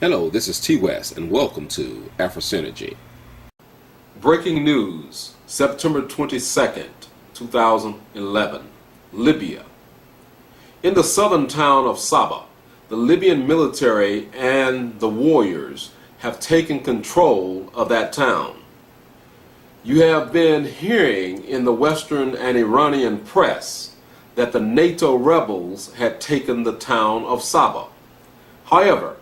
Hello, this is T West, and welcome to AfroSynergy. Breaking news, September 22nd, 2011, Libya. In the southern town of Saba, the Libyan military and the warriors have taken control of that town. You have been hearing in the Western and Iranian press that the NATO rebels had taken the town of Saba. However,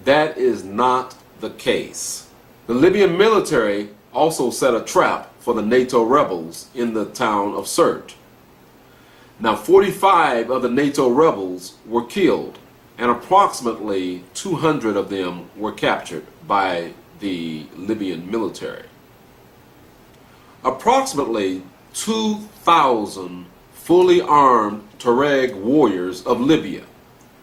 that is not the case. The Libyan military also set a trap for the NATO rebels in the town of Sirte. Now, 45 of the NATO rebels were killed, and approximately 200 of them were captured by the Libyan military. Approximately 2,000 fully armed Tuareg warriors of Libya,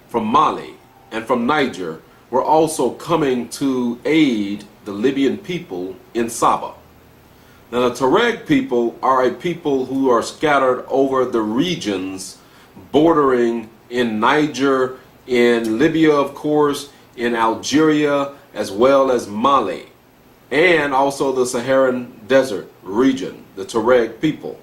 from Mali and from Niger, were also coming to aid the Libyan people in Saba. Now, the Tuareg people are a people who are scattered over the regions bordering in Niger, in Libya, of course, in Algeria, as well as Mali, and also the Saharan Desert region, the Tuareg people.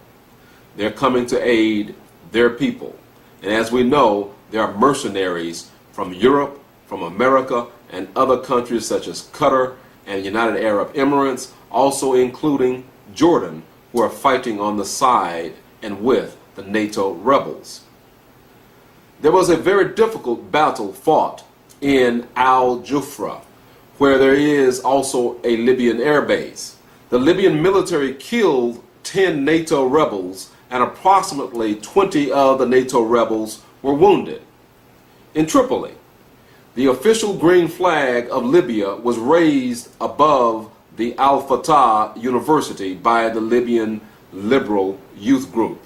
They're coming to aid their people. And as we know, there are mercenaries from Europe, from America, and other countries such as Qatar and United Arab Emirates, also including Jordan, who are fighting on the side and with the NATO rebels. There was a very difficult battle fought in Al Jufra, where there is also a Libyan air base. The Libyan military killed 10 NATO rebels, and approximately 20 of the NATO rebels were wounded. In Tripoli, the official green flag of Libya was raised above the Al Fatah University by the Libyan Liberal Youth Group.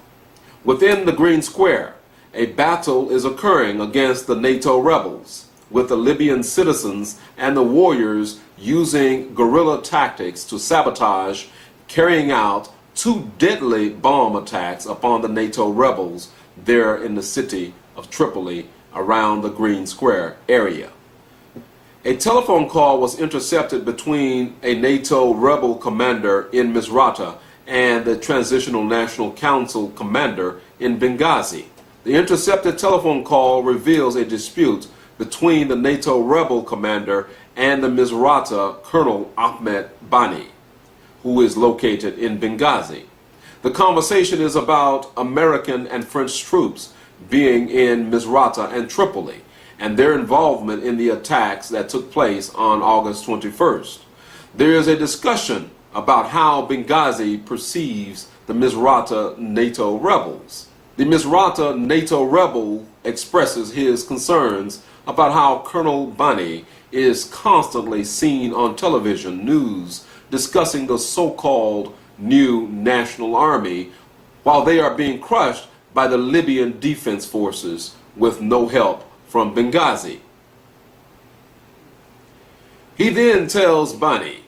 Within the Green Square, a battle is occurring against the NATO rebels, with the Libyan citizens and the warriors using guerrilla tactics to sabotage, carrying out 2 deadly bomb attacks upon the NATO rebels there in the city of Tripoli around the Green Square area. A telephone call was intercepted between a NATO rebel commander in Misrata and the Transitional National Council commander in Benghazi. The intercepted telephone call reveals a dispute between the NATO rebel commander and the Misrata Colonel Ahmed Bani, who is located in Benghazi. The conversation is about American and French troops being in Misrata and Tripoli, and their involvement in the attacks that took place on August 21st. There is a discussion about how Benghazi perceives the Misrata NATO rebels. The Misrata NATO rebel expresses his concerns about how Colonel Bani is constantly seen on television news discussing the so-called new National Army, while they are being crushed by the Libyan Defense Forces with no help from Benghazi. He then tells Bani,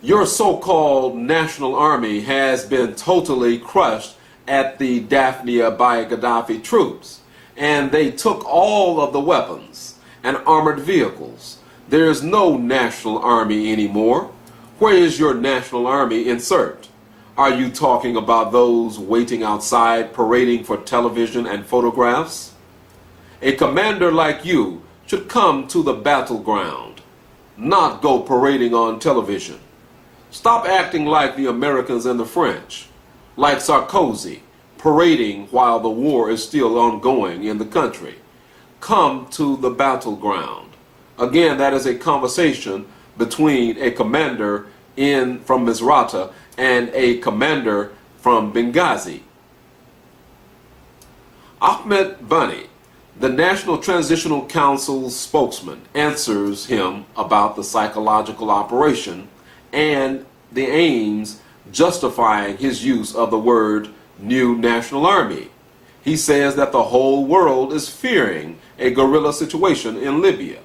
"Your so-called National Army has been totally crushed at the Daphnia by Gaddafi troops, and they took all of the weapons and armored vehicles. There is no National Army anymore. Where is your National Army in Sirte? Are you talking about those waiting outside parading for television and photographs? A commander like you should come to the battleground, not go parading on television. Stop acting like the Americans and the French, like Sarkozy, parading while the war is still ongoing in the country. Come to the battleground." Again, that is a conversation between a commander from Misrata and a commander from Benghazi. Ahmed Bani, the National Transitional Council's spokesman, answers him about the psychological operation and the aims justifying his use of the word new National Army. He says that the whole world is fearing a guerrilla situation in Libya,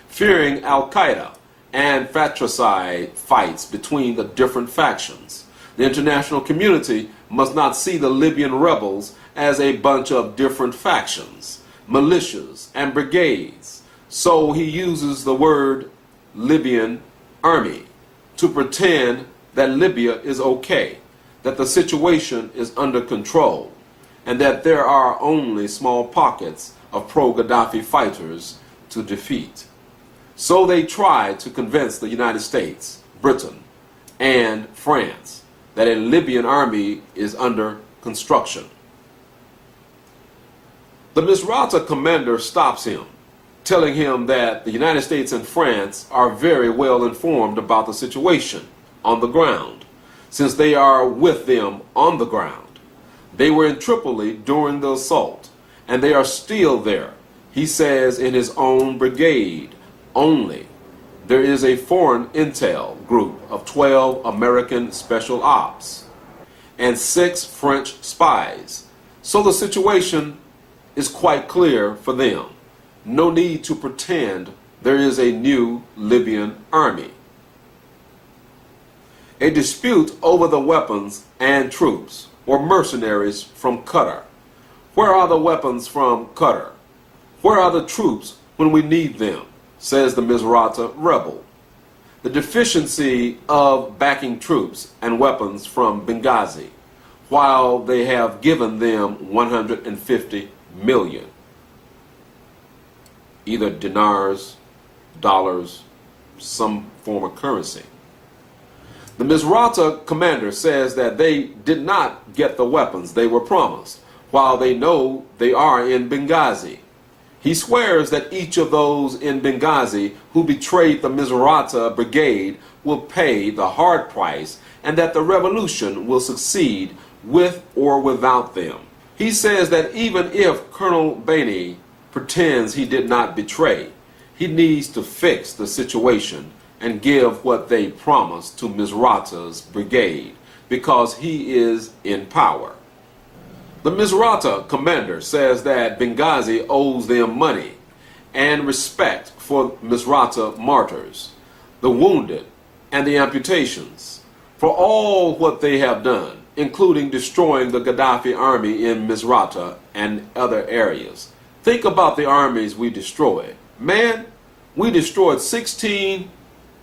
fearing Al-Qaeda and fratricide fights between the different factions. The international community must not see the Libyan rebels as a bunch of different factions, militias, and brigades. So he uses the word Libyan army to pretend that Libya is okay, that the situation is under control, and that there are only small pockets of pro-Gaddafi fighters to defeat. So they tried to convince the United States, Britain, and France that a Libyan army is under construction. The Misrata commander stops him, telling him that the United States and France are very well informed about the situation on the ground, since they are with them on the ground. They were in Tripoli during the assault, and they are still there. He says in his own brigade only, there is a foreign intel group of 12 American special ops and 6 French spies. So the situation is quite clear for them. No need to pretend there is a new Libyan army. A dispute over the weapons and troops or mercenaries from Qatar. Where are the weapons from Qatar? Where are the troops when we need them? Says the Misrata rebel. The deficiency of backing troops and weapons from Benghazi, while they have given them 150 million, either dinars, dollars, some form of currency. The Misrata commander says that they did not get the weapons they were promised, while they know they are in Benghazi. He swears that each of those in Benghazi who betrayed the Misrata brigade will pay the hard price, and that the revolution will succeed with or without them. He says that even if Colonel Bainey pretends he did not betray, he needs to fix the situation and give what they promised to Misrata's brigade, because he is in power. The Misrata commander says that Benghazi owes them money and respect for Misrata martyrs, the wounded, and the amputations, for all what they have done, including destroying the Gaddafi army in Misrata and other areas. Think about the armies we destroyed. Man, we destroyed 16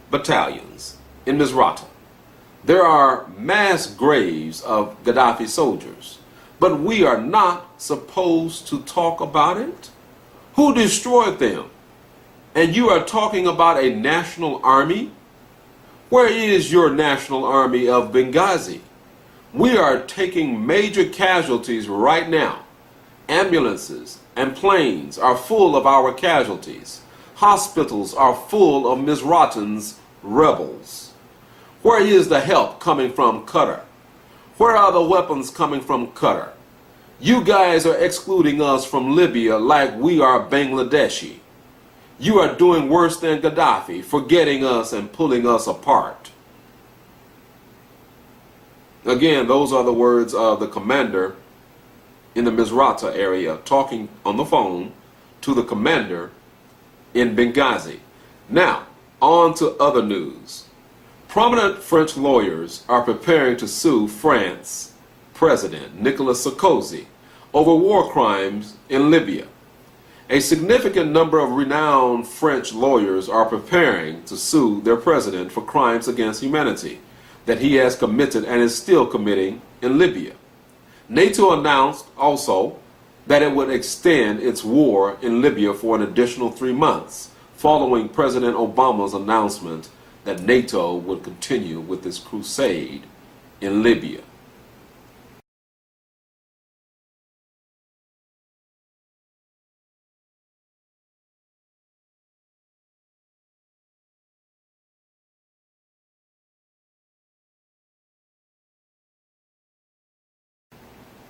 battalions in Misrata. There are mass graves of Gaddafi soldiers, but we are not supposed to talk about it? Who destroyed them? And you are talking about a national army? Where is your national army of Benghazi? We are taking major casualties right now. Ambulances and planes are full of our casualties. Hospitals are full of Misratans, rebels. Where is the help coming from Qatar? Where are the weapons coming from Qatar? You guys are excluding us from Libya like we are Bangladeshi. You are doing worse than Gaddafi, forgetting us and pulling us apart. Again, those are the words of the commander in the Misrata area talking on the phone to the commander in Benghazi. Now, on to other news. Prominent French lawyers are preparing to sue France President Nicolas Sarkozy over war crimes in Libya. A significant number of renowned French lawyers are preparing to sue their president for crimes against humanity that he has committed and is still committing in Libya. NATO announced also that it would extend its war in Libya for an additional 3 months, following President Obama's announcement that NATO would continue with its crusade in Libya.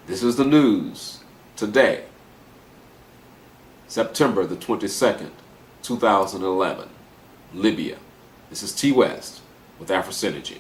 This is the news today, September the 22nd, 2011, Libya. This is T West with AfroSynergy.